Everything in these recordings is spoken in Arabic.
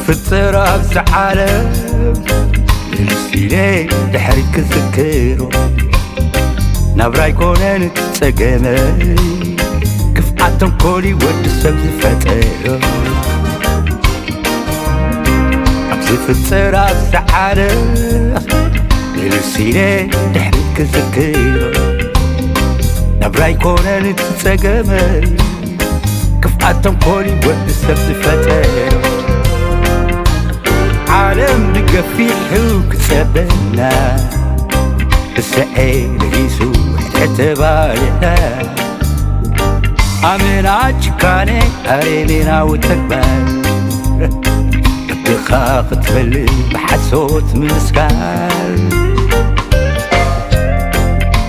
فطر أبز عالم للسيني دحري كذكرو نبرا يكونن تسقمي كيف عدم كولي ود السبز فتيرو أبز فطر أبز عالم للسيني دحري كذكرو نبرا يكونن تسقمي كيف عدم كولي ود السبز فتيرو عالم بقفيح وكتبنا السعيد يسوع اعتبارنا عمين عجكاني قريبنا وتكبر الدخاق تبلي بحسوت مسكال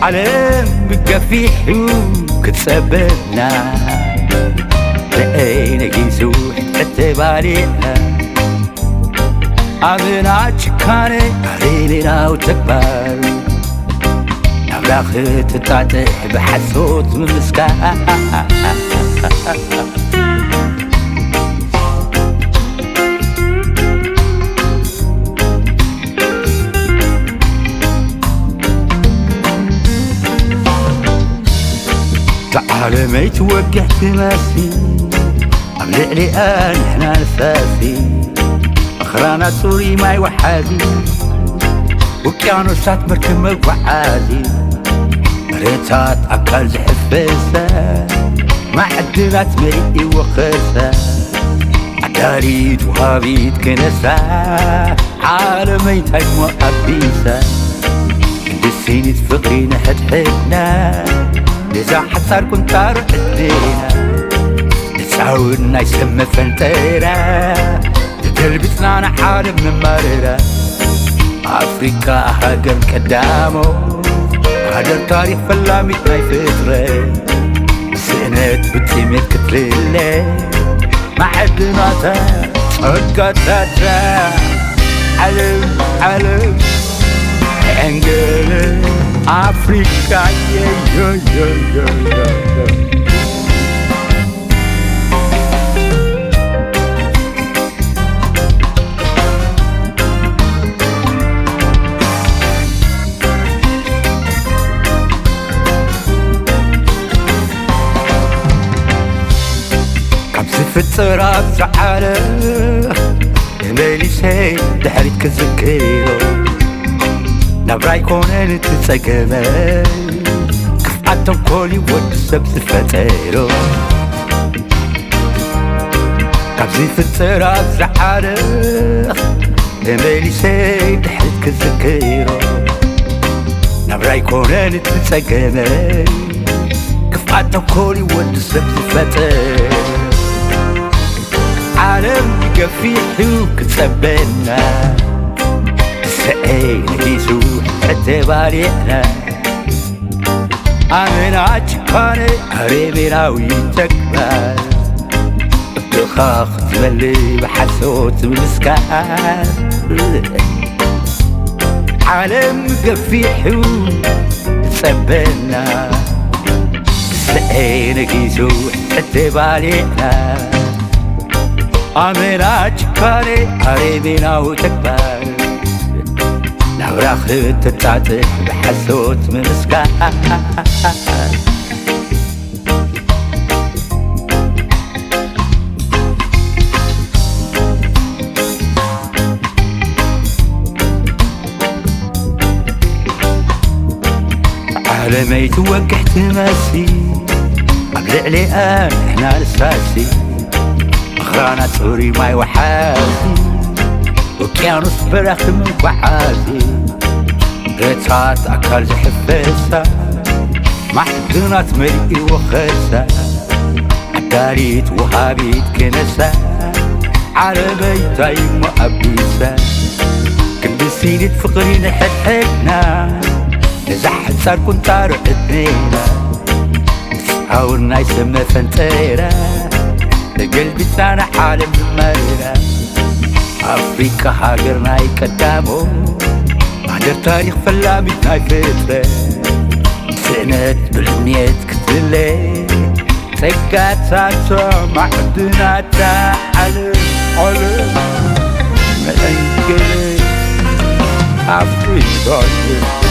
عالم بقفيح وكتبنا السعيد يسوع اعتبارنا عمين عجكاني قريبنا وتكبر نبلاخ تتعتح بحسوت من مسكان تعالى يتوقع تماسي أملئ لي احنا نفاسي أخرانا سوري ماي وحادي وكيانوسات مركب مقعادي مريتات أكل زحفيسة معدنات مريئي وخيسة عداريد وهابيد كنسة عالمي تجمع أبيسة السيني تفقري نحد حدنا لذا حصار كنت أردينا نتساورنا يسمى فنتيرا تلبسنا أنا حالم من مريرة أفريقيا هاجم قدامه هذا التاريخ فلامي ما يفتره سنة بتيمت كتليلة ما حدنا تقطعتها علم علم انجل أفريقيا فطر أبز عالم مالي سيد دحري تكذكرو نبرا يكونن تسقمي كيف عدم كولي ود السبز فتيرو قبزي فطر أبز عالم مالي سيد دحري تكذكرو نبرا يكونن تسقمي كيف عدم كولي ود السبز فتيرو عالم قفيح وكتبنا السعيد يسوع اعتبارنا عمين عجكاني قريبنا ويتكبر الدخاخ تملي بحسوت مسكان عالم قفيح وكتبنا السعيد يسوع اعتبارنا عمين عجكاني قريبنا وتكبر نوراخ تتعتح بحسوت من مسكان عالمي يتوقع تماسي أملئ لي احنا الساسي أخرانا سوري ماي وحاسي وكيانوس براخ من وحاسي ريتات أكل زحفيسة محدنات مرئي وخيسة عداريت وهابيت كنسة عربي تايم وأبيسة كندسيني تفقري نحد حدنا نزحت صار كنت رقدنينا تسعورنا يسمى فنتيرا قلبي سانح عالم مريرة أفريقيا هاجرنا يقدامو هاجر تاريخ فلامي ناي فترة سنة بالميت كتلي سكات ساتو معدنا تعلم علم ملنكلي أفريقيا